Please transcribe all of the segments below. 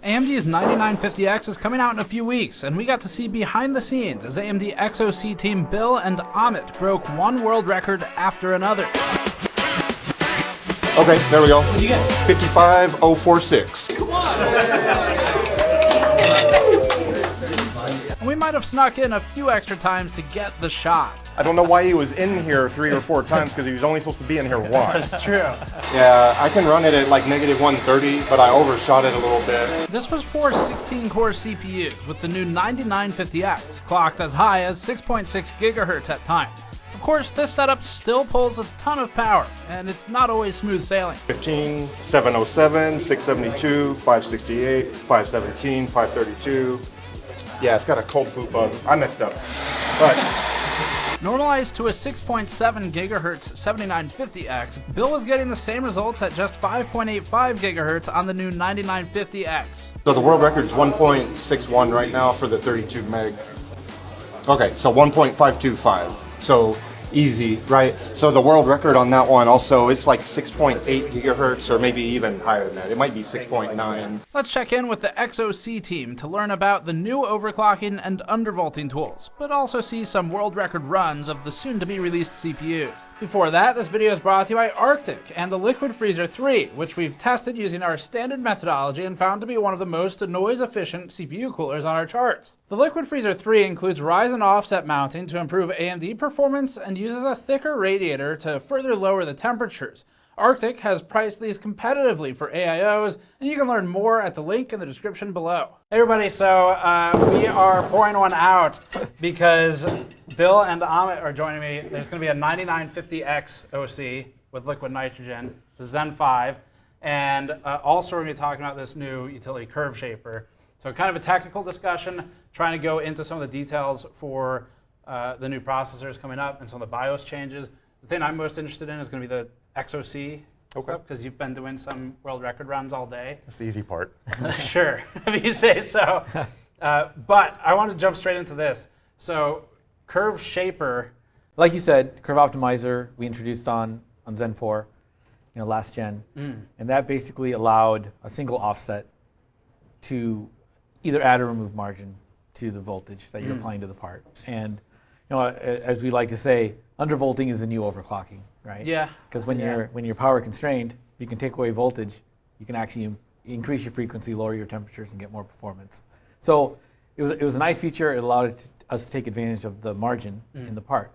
AMD's 9950X is coming out in a few weeks, and we got to see behind the scenes as AMD XOC team Bill and Amit broke one world record after another. Okay, there we go. What'd you get? 55046. Come on! We might have snuck in a few extra times to get the shot. I don't know why he was in here 3 or 4 times, because he was only supposed to be in here once. That's true. Yeah, I can run it at like -130, but I overshot it a little bit. This was for 16-core CPUs, with the new 9950X clocked as high as 6.6 gigahertz at times. Of course, this setup still pulls a ton of power, and it's not always smooth sailing. 15, 707, 672, 568, 517, 532. Yeah, it's got a cold boot bug. I messed up. But Normalized to a 6.7 gigahertz 7950X, Bill was getting the same results at just 5.85 gigahertz on the new 9950X. so the world record is 1.61 right now for the 32 meg. Okay, so 1.525. So easy, right? So the world record on that one also, it's like 6.8 gigahertz or maybe even higher than that. It might be 6.9. Let's check in with the XOC team to learn about the new overclocking and undervolting tools, but also see some world record runs of the soon-to-be released CPUs. Before that, this video is brought to you by Arctic and the Liquid Freezer 3, which we've tested using our standard methodology and found to be one of the most noise-efficient CPU coolers on our charts. The Liquid Freezer 3 includes Ryzen offset mounting to improve AMD performance and uses a thicker radiator to further lower the temperatures. Arctic has priced these competitively for AIOs, and you can learn more at the link in the description below. Hey everybody, so we are pouring one out because Bill and Amit are joining me. There's going to be a 9950X OC with liquid nitrogen, the Zen 5, and also we're going to be talking about this new utility curve shaper. So kind of a technical discussion, trying to go into some of the details for the new processors coming up and some of the BIOS changes. The thing I'm most interested in is going to be the XOC stuff, because you've been doing some world record runs all day. That's the easy part. Sure, if you say so. But I want to jump straight into this. So curve shaper. Like you said, curve optimizer we introduced on Zen 4, last gen, and that basically allowed a single offset to either add or remove margin to the voltage that you're applying to the part. And as we like to say, undervolting is the new overclocking, right? Yeah. Because when you're power constrained, if you can take away voltage, you can actually increase your frequency, lower your temperatures, and get more performance. So it was a nice feature. It allowed us to take advantage of the margin in the part.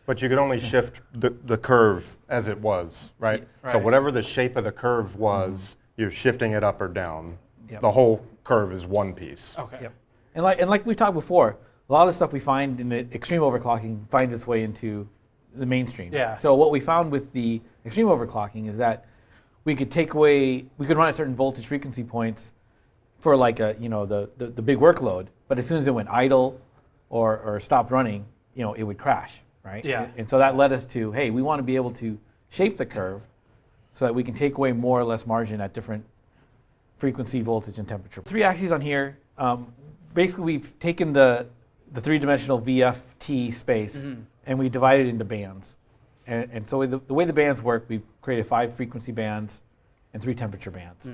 But you could only shift the curve as it was, right? Right. So whatever the shape of the curve was, you're shifting it up or down. Yep. The whole curve is one piece. Okay. Yep. And like we've talked before, a lot of the stuff we find in the extreme overclocking finds its way into the mainstream. Yeah. So what we found with the extreme overclocking is that we could run at certain voltage frequency points for like the big workload, but as soon as it went idle or stopped running, it would crash, right? Yeah. And so that led us to, hey, we want to be able to shape the curve so that we can take away more or less margin at different frequency, voltage, and temperature. 3 axes on here. Basically, we've taken the three-dimensional VFT space and we divide it into bands. And so the way the bands work, we've created 5 frequency bands and 3 temperature bands.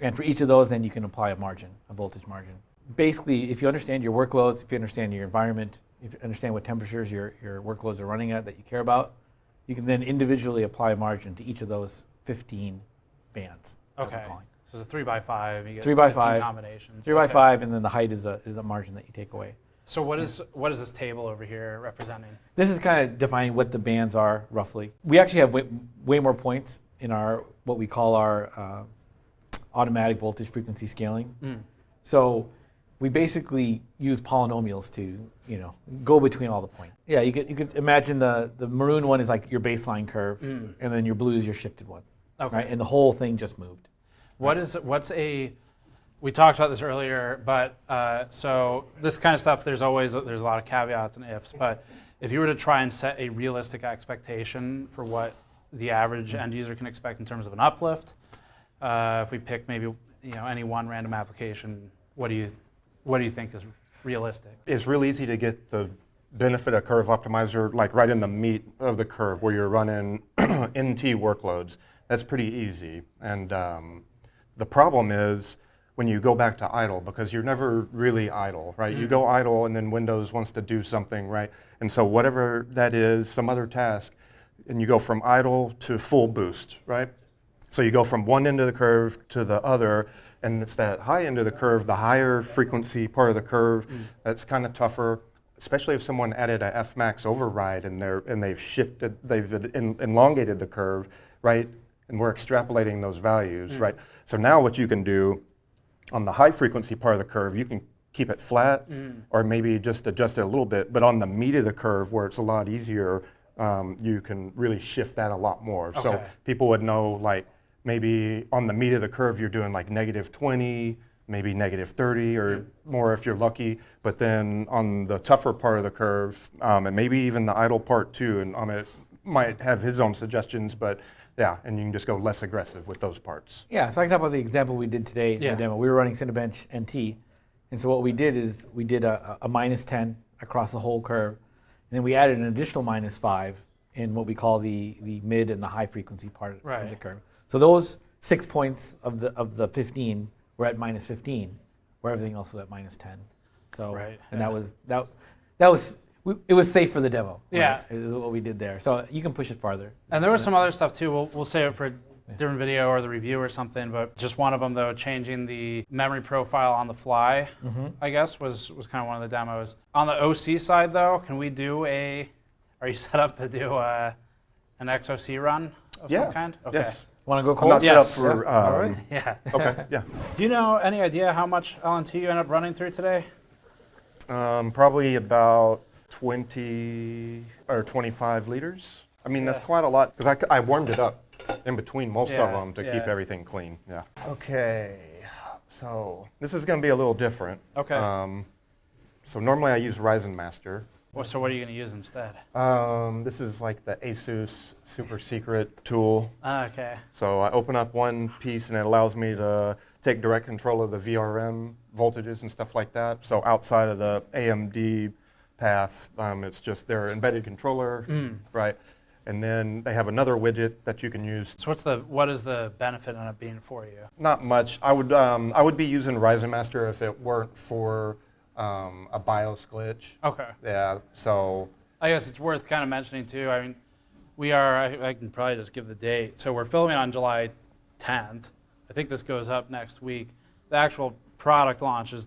And for each of those, then you can apply a margin, a voltage margin. Basically, if you understand your workloads, if you understand your environment, if you understand what temperatures your workloads are running at that you care about, you can then individually apply a margin to each of those 15 bands. Okay. So it's a 3x5. You get 3 by 15 5 combinations. 3 by 5, and then the height is a margin that you take away. So what is this table over here representing? This is kind of defining what the bands are roughly. We actually have way more points in our what we call our automatic voltage frequency scaling. So we basically use polynomials to go between all the points. Yeah, you could imagine the maroon one is like your baseline curve, and then your blue is your shifted one. Okay. Right? And the whole thing just moved. We talked about this earlier, but so this kind of stuff, there's a lot of caveats and ifs, but if you were to try and set a realistic expectation for what the average end user can expect in terms of an uplift, if we pick maybe any one random application, what do you think is realistic? It's real easy to get the benefit of curve optimizer like right in the meat of the curve where you're running NT workloads. That's pretty easy. And the problem is when you go back to idle, because you're never really idle, right? You go idle and then Windows wants to do something, right? And so whatever that is, some other task, and you go from idle to full boost, right? So you go from one end of the curve to the other, and it's that high end of the curve, the higher frequency part of the curve, that's kind of tougher, especially if someone added a Fmax override and they've elongated the curve, right? And we're extrapolating those values, right? So now what you can do on the high frequency part of the curve, you can keep it flat or maybe just adjust it a little bit. But on the meat of the curve, where it's a lot easier, you can really shift that a lot more. Okay. So people would know, like, maybe on the meat of the curve, you're doing like -20, maybe -30 or more if you're lucky. But then on the tougher part of the curve, and maybe even the idle part too, and Amit might have his own suggestions, but yeah, and you can just go less aggressive with those parts. Yeah, so I can talk about the example we did today in the demo. We were running Cinebench NT, and so what we did is we did a -10 across the whole curve, and then we added an additional -5 in what we call the mid and the high frequency part of the curve. So those 6 points of the 15 were at -15, where everything else was at -10. So and that was it was safe for the demo. Yeah, right? Is what we did there. So you can push it farther. And there was some other stuff too. We'll save it for a different video or the review or something. But just one of them though, changing the memory profile on the fly, I guess was kind of one of the demos. On the OC side though, can we do are you set up to do an XOC run of some kind? Okay. Yes. Want to go I'm cold? not set up for. All right. Yeah. Okay. Yeah. Do you know any idea how much LNT you end up running through today? Probably about 20 or 25 liters. I mean, that's quite a lot, because I warmed it up in between most of them to keep everything clean. Yeah. Okay, so this is going to be a little different. Okay. So normally I use Ryzen Master. Well, so what are you going to use instead? This is like the Asus super secret tool. Okay. So I open up one piece and it allows me to take direct control of the VRM voltages and stuff like that. So outside of the AMD path, it's just their embedded controller, right? And then they have another widget that you can use. So what is the benefit in it being for you? Not much. I would be using Ryzen Master if it weren't for a BIOS glitch. Okay. Yeah. So I guess it's worth kind of mentioning too. I mean, I can probably just give the date. So we're filming on July 10th. I think this goes up next week. The actual product launch is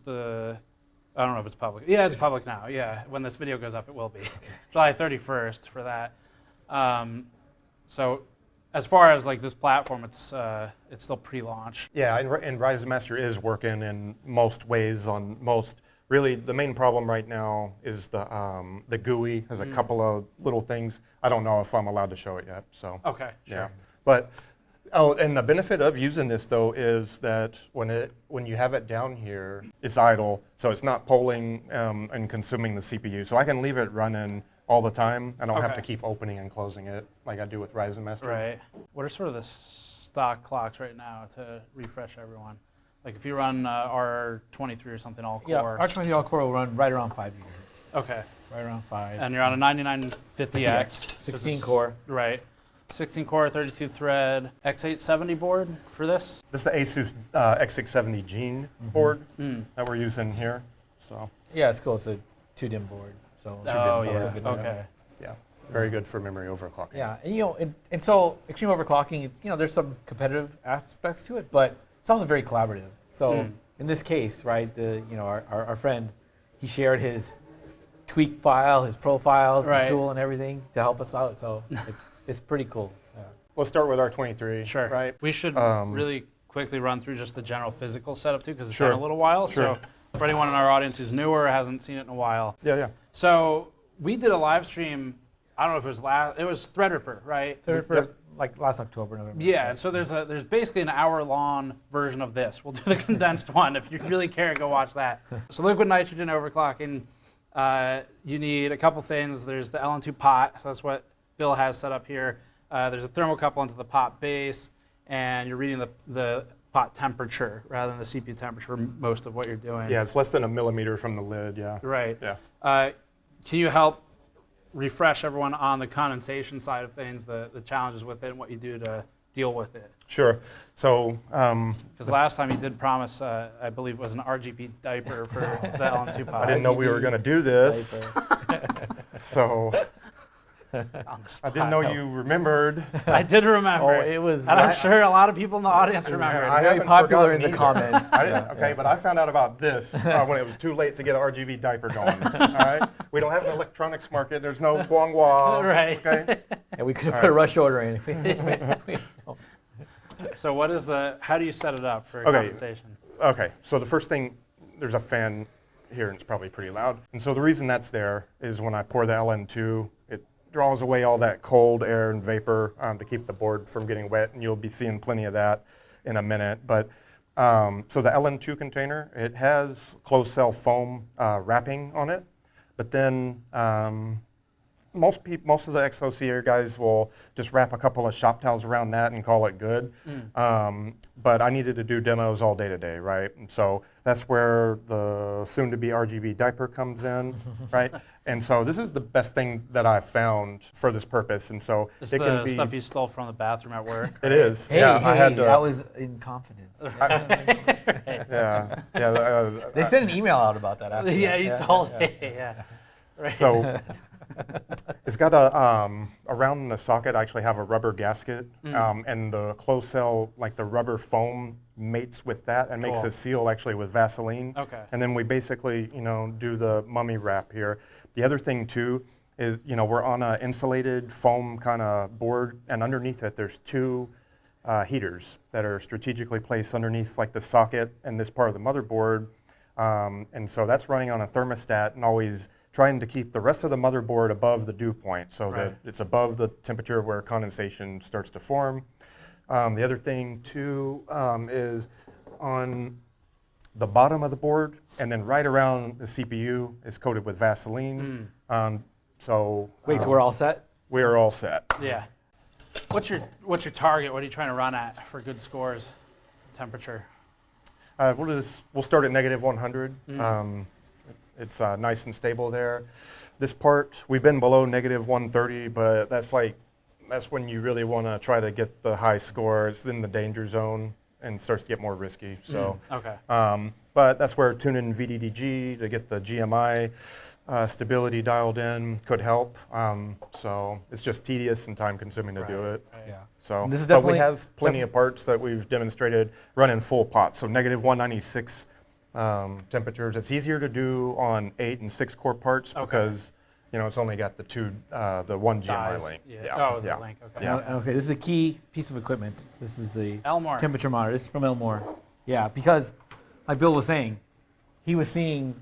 I don't know if it's public. Yeah, it's public now. Yeah, when this video goes up, it will be. July 31st for that. So as far as like this platform, it's still pre-launch. yeah, and Ryzen Master is working in most ways on most. Really, the main problem right now is the GUI has a couple of little things. I don't know if I'm allowed to show it yet. So Okay, sure. yeah, but and the benefit of using this though is that when you have it down here, it's idle, so it's not polling and consuming the CPU. So I can leave it running all the time. I don't have to keep opening and closing it like I do with Ryzen Master. Right. What are sort of the stock clocks right now to refresh everyone? Like if you run R23 or something all core. Yeah, R23 all core will run right around 5 gigahertz. Okay. Right around 5. And you're on a 9950X. 16 core. Right. 16 core, 32 thread, X870 board for this? This is the Asus X670 Gene board that we're using here. So Yeah, it's cool. It's a 2-DIMM board. So Oh, it's also yeah. good to Okay. know. yeah, very good for memory overclocking. Yeah, and so extreme overclocking, there's some competitive aspects to it, but it's also very collaborative. So in this case, right, our friend, he shared his tweak file, his profiles, the tool, and everything to help us out. So it's pretty cool. Yeah. Let's start with R23. Sure. Right. We should really quickly run through just the general physical setup too, because it's been a little while. Sure. So for anyone in our audience who's newer or hasn't seen it in a while. Yeah. So we did a live stream. I don't know if it was it was Threadripper, right? Threadripper, like last October, November. Yeah, and so there's basically an hour-long version of this. We'll do the condensed one. If you really care, go watch that. So liquid nitrogen overclocking, you need a couple things. There's the LN2 pot, so that's what Bill has set up here. There's a thermocouple into the pot base, and you're reading the pot temperature rather than the CPU temperature for most of what you're doing. Yeah, it's less than a millimeter from the lid. Yeah. Right. Yeah. Can you help refresh everyone on the condensation side of things, the challenges with it, and what you do to deal with it? Sure. So, Because last time you did promise, I believe it was an RGB diaper for the LN2 pod. I didn't know we were going to do this. So, I didn't know you remembered. I did remember. Oh, it was. And I'm sure a lot of people in the audience remember. I very haven't popular in forgotten the either. comments. I didn't, okay, but I found out about this when it was too late to get an RGB diaper going. All right, we don't have an electronics market. There's no Guanghua. Right. Okay. And we could have put a rush order in. So what is how do you set it up for Okay. compensation? Okay. So the first thing, there's a fan here, and it's probably pretty loud. And so the reason that's there is when I pour the LN2, it draws away all that cold air and vapor to keep the board from getting wet, and you'll be seeing plenty of that in a minute. But so the LN2 container, it has closed cell foam wrapping on it, but then most of the XOC guys will just wrap a couple of shop towels around that and call it good. But I needed to do demos all day today, right? And so that's where the soon-to-be RGB diaper comes in, right? And so this is the best thing that I found for this purpose. And so This it is can the be. stuff you stole from the bathroom at work. It is. Hey, yeah, hey, I had to. that was in confidence. Yeah, yeah. They sent an email out about that after. Yeah, that. you told me. Yeah. Right. So it's got around the socket, I actually have a rubber gasket, and the closed cell, like the rubber foam mates with that and makes Cool. a seal actually with Vaseline. Okay. And then we basically, do the mummy wrap here. The other thing too is, we're on an insulated foam kind of board, and underneath it there's two heaters that are strategically placed underneath like the socket and this part of the motherboard. And so that's running on a thermostat and always trying to keep the rest of the motherboard above the dew point so that it's above the temperature where condensation starts to form. The other thing too is on the bottom of the board and then right around the CPU is coated with Vaseline. So Wait, so we're all set? we are all set. Yeah. What's your target? What are you trying to run at for good scores? Temperature. We'll start at negative 100. It's nice and stable there. This part, we've been below negative 130, but that's when you really want to try to get the high score. It's in the danger zone and starts to get more risky. So, Okay. but that's where tuning VDDG to get the GMI stability dialed in could help. So it's just tedious and time consuming to do it. Right. Yeah. So, And this is but we definitely- have plenty of parts that we've demonstrated running full pot. So negative 196 temperatures. It's easier to do on 8 and 6 core parts because it's only got the one GMI Dies. link. Yeah. Oh, the link. Okay. Yeah. And I'll say this is a key piece of equipment. This is the Elmore. temperature monitor. This is from Elmore. Yeah, because like Bill was saying, he was seeing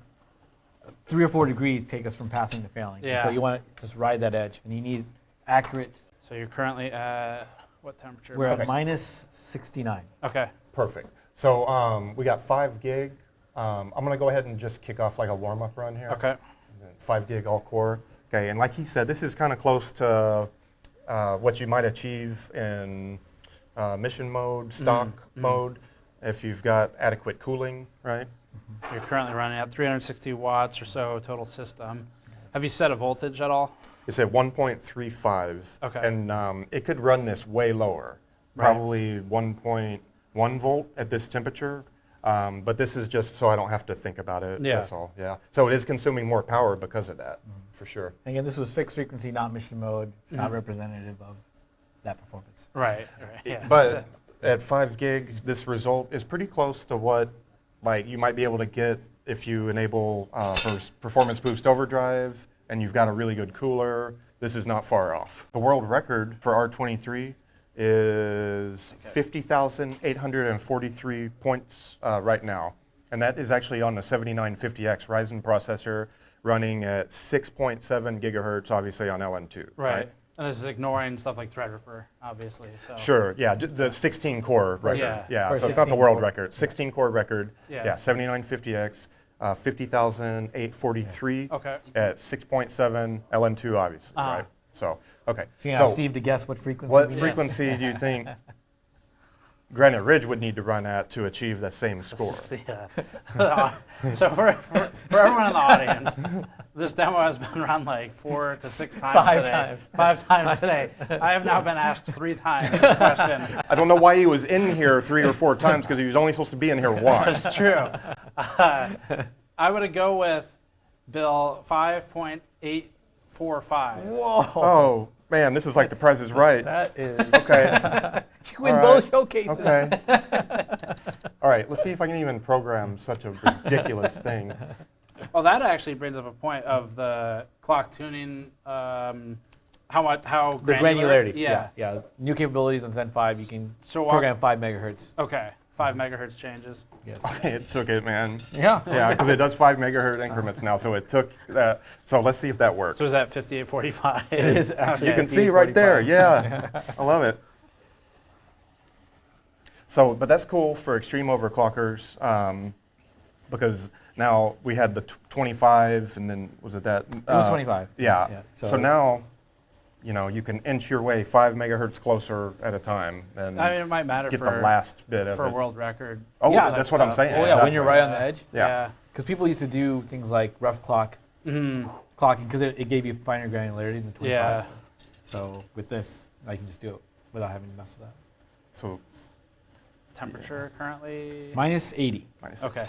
3 or 4 degrees take us from passing to failing. And Yeah. so you want to just ride that edge, and you need accurate. So you're currently at what temperature? We're Okay. at minus 69. Okay. Perfect. So we got 5 gig. I'm going to go ahead and just kick off like a warm-up run here. Okay. 5 gig all core. Okay, and like he said, this is kind of close to what you might achieve in mission mode, stock mode, if you've got adequate cooling, right? You're currently running at 360 watts or so total system. Have you set a voltage at all? It's at 1.35. Okay. And it could run this way lower, Right. probably 1.1 volt at this temperature. But this is just so I don't have to think about it. Yeah. That's all. Yeah. So it is consuming more power because of that, for sure. And again, this was fixed frequency, not mission mode. It's not representative of that performance. Right. Right. Yeah. But at 5 gig, this result is pretty close to what you might be able to get if you enable for performance boost overdrive and you've got a really good cooler. This is not far off. The world record for R23 is 50,843 points right now. And that is actually on the 7950X Ryzen processor running at 6.7 gigahertz, obviously on LN2. Right. And this is ignoring stuff like Threadripper, obviously. So. Sure, yeah, the 16 core record. Yeah. Yeah, For so it's not the 16 world core. record. 16 core record, Yeah. 7950X, 50,843 Okay. at 6.7 LN2, obviously, Uh-huh. right? So, okay. So you ask Steve to guess what frequency. What we- frequency do you think Granite Ridge would need to run at to achieve that same score. So for everyone in the audience, this demo has been run like 4 to 6 times today. 5 times today. I have now been asked 3 times this question. I don't know why he was in here 3 or 4 times because he was only supposed to be in here once. That's true. I would go with Bill 5.845. Whoa. Oh man, this is like The Price is Right. That is. Okay. You win both showcases. Okay. All right. Let's see if I can even program such a ridiculous thing. Well, that actually brings up a point of the clock tuning. How The granularity. Yeah. New capabilities on Zen 5, you can program 5 megahertz. Okay, 5 megahertz changes. Yes. It took it, man. Yeah. Yeah, because it does 5 megahertz increments now, so it took that. So let's see if that works. So is that 5845? It is actually. You can see right there. Yeah, I love it. So, but that's cool for extreme overclockers because now we had the 25, and then was it that? It was 25. Yeah. Yeah, So now, you know, you can inch your way 5 megahertz closer at a time, and I mean, it might matter get for the last bit of for it. a world record. Oh, Yeah, that's what I'm saying. Oh yeah, when you're right on the edge. Yeah. Because people used to do things like rough clock clocking because it gave you finer granularity than the 25. Yeah. So with this, I can just do it without having to mess with that. So Temperature currently? Minus 80. Okay.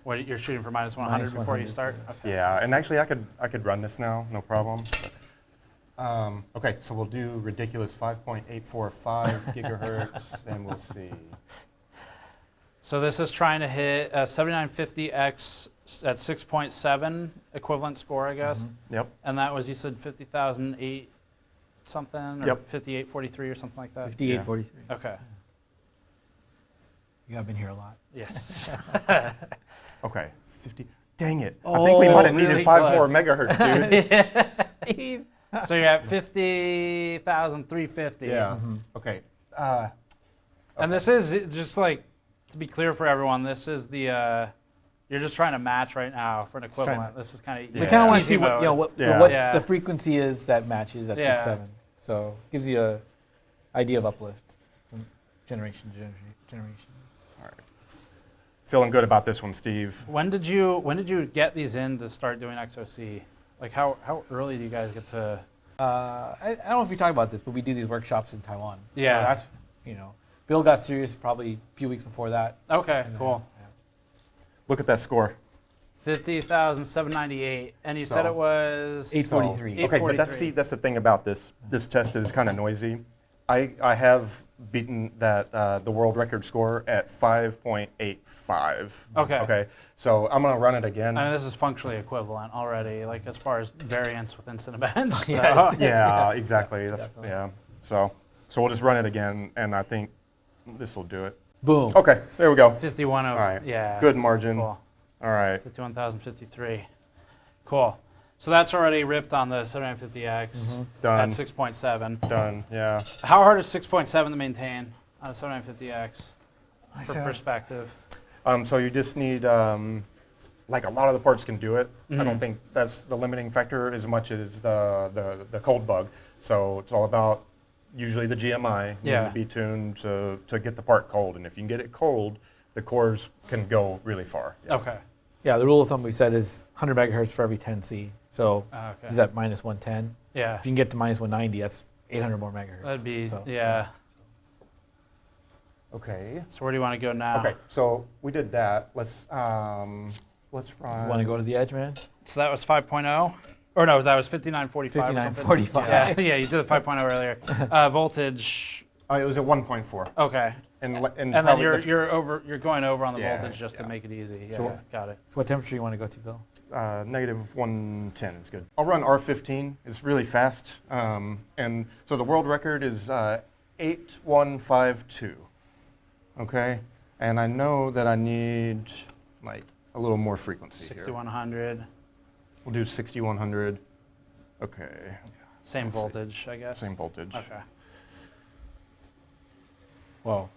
What, you're shooting for minus 100 Minus before you 100, start? yes. Okay. yeah, and actually I could run this now, no problem. Okay, so we'll do ridiculous 5.845 gigahertz, and we'll see. So this is trying to hit 7950X at 6.7 equivalent score, I guess. Yep. And that was, you said 50,008 something, or Yep. 5843 or something like that? 5843. Okay. You have been here a lot. Yes. Okay, 50. Dang it! I think we might have needed really 5 close. more megahertz, dude. So you're at 50,350. Yeah. Okay. And this is just like, to be clear for everyone, this is the, you're just trying to match right now for an equivalent. This is kind of We kind of want to see what, mode. you know, what Yeah. the frequency is that matches at Yeah. 6.7. So gives you a idea of uplift from generation to generation. All right. Feeling good about this one, Steve. When did you get these in to start doing XOC? Like how early do you guys get to? I don't know if we talk about this, but we do these workshops in Taiwan. Yeah. So that's, you know, Bill got serious probably a few weeks before that. Okay, And then, cool. yeah. Look at that score. 50,798, and you said it was 843. Okay, but that's the thing about this. This test is kind of noisy. I have beaten that the world record score at 5.85. Okay. Okay. So I'm gonna run it again. I mean, this is functionally equivalent already, like as far as variance within Cinebench. So. Yeah, exactly. That's, Definitely. yeah. So we'll just run it again, and I think this will do it. Boom. Okay, there we go. 51 All right. yeah. Good margin. Cool. All right. 51,053. Cool. So that's already ripped on the 750X Done. at 6.7. Done. Yeah. How hard is 6.7 to maintain on a 750X for perspective? So you just need, like a lot of the parts can do it. I don't think that's the limiting factor as much as the cold bug. So it's all about usually the GMI needing to be tuned to get the part cold. And if you can get it cold, the cores can go really far. Yeah. Okay. Yeah, the rule of thumb we said is 100 megahertz for every 10 C. So Okay. he's at minus 110. Yeah. If you can get to minus 190, that's 800 more megahertz. That'd be, So, yeah. Okay. So where do you want to go now? Okay. So we did that. Let's run. Want to go to the edge, man? So that was 5.0? Or no, that was 5945 or something. 5945. Yeah, you did the 5.0 earlier. Voltage, It was at 1.4. okay. And And then probably you're going over on the Yeah, voltage just to yeah. make it easy. Yeah, So- got it. So what temperature you want to go to, Bill? negative 110 is good. I'll run R15. It's really fast. And so the world record is 8152. Okay? And I know that I need like a little more frequency here. 6100, We'll do 6100. Okay. same Let's see. voltage, I guess. Same voltage. Okay. Whoa.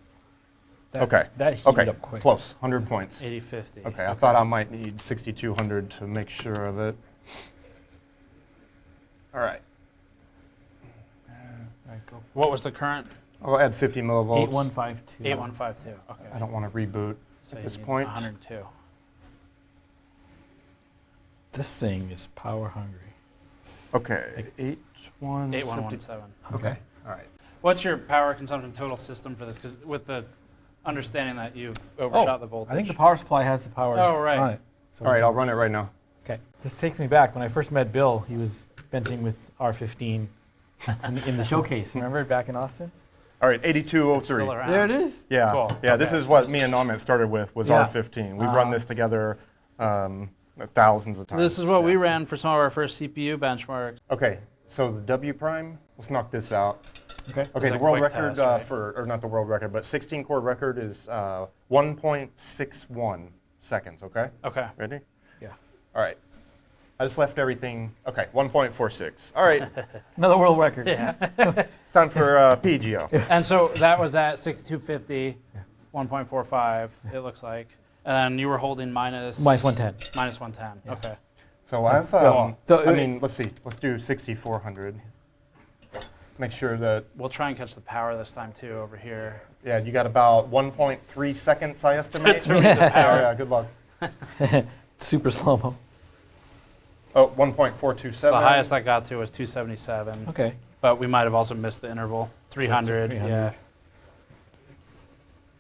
Okay. That heated Okay. up quick. Close. 100 points. 8050. Okay. I thought I might need 6200 to make sure of it. All right. All right, go. What was the current I'll add 50 millivolts. 8152. 8152. Okay. I don't want to reboot So at you this need point. 102. This thing is power hungry. Okay, 8117. 8117. Okay, all right. What's your power consumption total system for this? Because with the understanding that you've overshot the voltage. I think the power supply has the power right. on it. So All right, I'll run it right now. Okay. This takes me back. When I first met Bill, he was benching with R15 in the showcase. Remember back in Austin? All right, It's 8203. still around. There it is. Yeah, Cool. yeah. This Okay. is what me and Ahmed started with, was Yeah. R15. We've run this together thousands of times. This is what we ran for some of our first CPU benchmarks. Okay, so the WPRIME, let's knock this out. Okay. Okay, a the world quick record test, right? or not the world record, but 16 core record is 1.61 seconds, okay? Okay. Ready? Yeah. All right. I just left everything, okay, 1.46. All right, Another world record. Yeah. it's time for PGO. And so that was at 6250, 1.45, it looks like. And then you were holding minus... Minus 110. Minus 110, okay. So I've, So- I mean, let's see, let's do 6400. Make sure that, We'll try and catch the power this time too over here. yeah, you got about 1.3 seconds, I estimate. To read the power. Yeah, good luck. Super slow-mo. Oh, 1.427. So the highest I got to was 277. Okay. But we might have also missed the interval. 300, 300. yeah.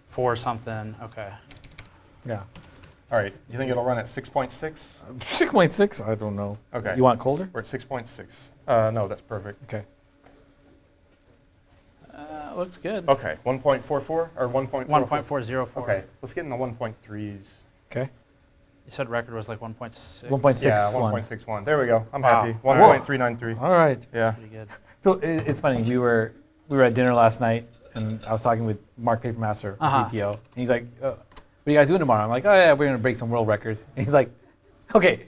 4 something, okay. Yeah. All right, you think it'll run at 6.6? 6.6? I don't know. Okay. You want colder? We're at 6.6. No, that's perfect. Okay. Looks good. Okay, 1.44 or 1.44? 1.404. Okay, let's get in the 1.3s. Okay. You said record was like 1.6. 1.61. Yeah, 1.61. There we go. I'm Wow. happy. Whoa. 1.393. All right. Yeah. Pretty good. So it's funny. We were at dinner last night, and I was talking with Mark Papermaster, CTO, and he's like, "What are you guys doing tomorrow?" I'm like, "Oh yeah, we're gonna break some world records." And he's like, "Okay,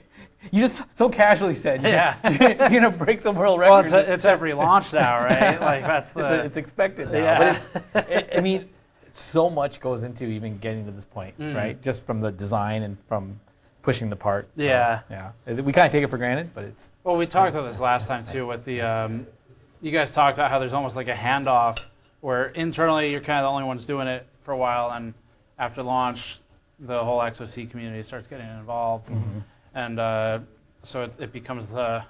you just so casually said, you're gonna break some world Well, records." it's every launch now, right? Like that's the... It's expected now. Yeah. But I mean, so much goes into even getting to this point, right? Just from the design and from pushing the part. So, Yeah. yeah. We kind of take it for granted, but it's Well, we talked about this last time too with the, you guys talked about how there's almost like a handoff where internally you're kind of the only ones doing it for a while, and after launch, the whole XOC community starts getting involved. And so it becomes the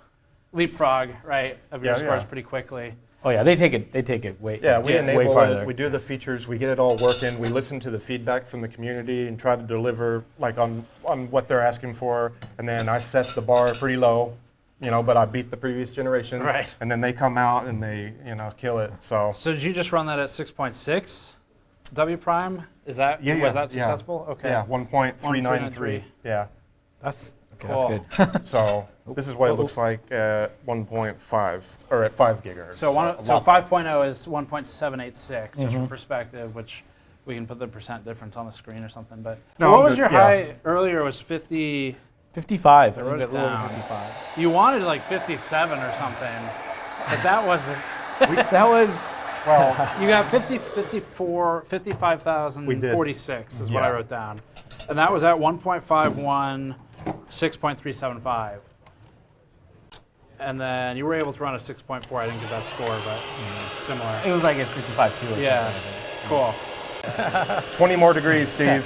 leapfrog, right, of your Yeah, scores yeah. pretty quickly. oh yeah, they take it way Yeah, we way enable farther. it. We do the features. We get it all working. We listen to the feedback from the community and try to deliver like on what they're asking for. And then I set the bar pretty low, but I beat the previous generation. Right. And then they come out and they, kill it. So So did you just run that at 6.6 WPRIME? Was that successful? Okay. yeah, 1.393. Yeah. That's Cool. that's good. So this is what it looks like at 1.5 or at 5 gigahertz. So a so lot 5.0 is 1.786, just for perspective, which we can put the percent difference on the screen or something. But No, what I'm was good, your yeah. high earlier? Was 50? 55. I wrote think it a little over down. 55. You wanted like 57 or something, but that wasn't. That was well, You got 55,046 is what I Yeah. wrote down, and that was at 1.51, 6.375. And then you were able to run a 6.4. I didn't get that score, but similar. it was like a 55 too. Yeah, cool. 20 more degrees, Steve.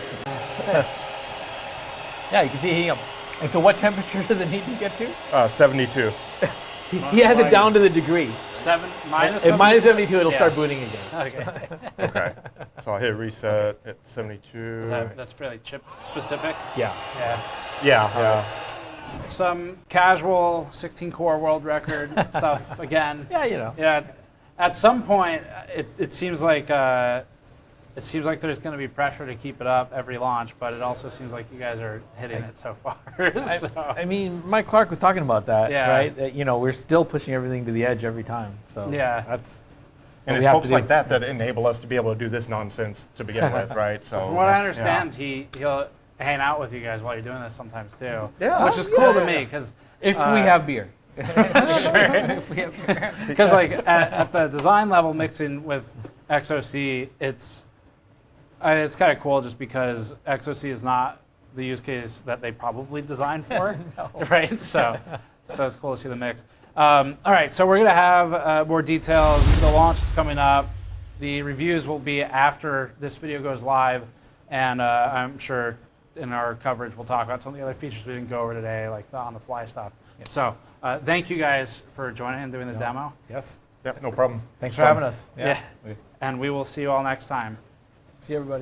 Yeah, you can see heating up. And so what temperature does it need to get to? 72. He has it down to the degree. Minus At minus 70? 72, it'll Yeah. start booting again. Okay. Okay. So I hit reset at 72. That's fairly chip specific. Yeah. Yeah. Yeah. Some casual 16-core world record stuff again. Yeah, you know. Yeah. At some point, it seems like there's going to be pressure to keep it up every launch, but it also seems like you guys are hitting it so far. So. I mean, Mike Clark was talking about that, Yeah. right? That, we're still pushing everything to the edge every time. So Yeah. that's And what it's we have folks to do. like that enable us to be able to do this nonsense to begin with, right? So From what I understand, he'll hang out with you guys while you're doing this sometimes too. Yeah. Which is Oh, cool yeah, to yeah. me because if we have beer. because like at the design level mixing with XOC, it's kind of cool just because XOC is not the use case that they probably designed for, right? So it's cool to see the mix. All right, so we're gonna have more details. The launch is coming up. The reviews will be after this video goes live, and I'm sure in our coverage we'll talk about some of the other features we didn't go over today, like the on-the-fly stuff. Yep. So thank you guys for joining and doing the demo. Yes. Yep, no problem. Thanks for having us. Yeah. And we will see you all next time. See you, everybody.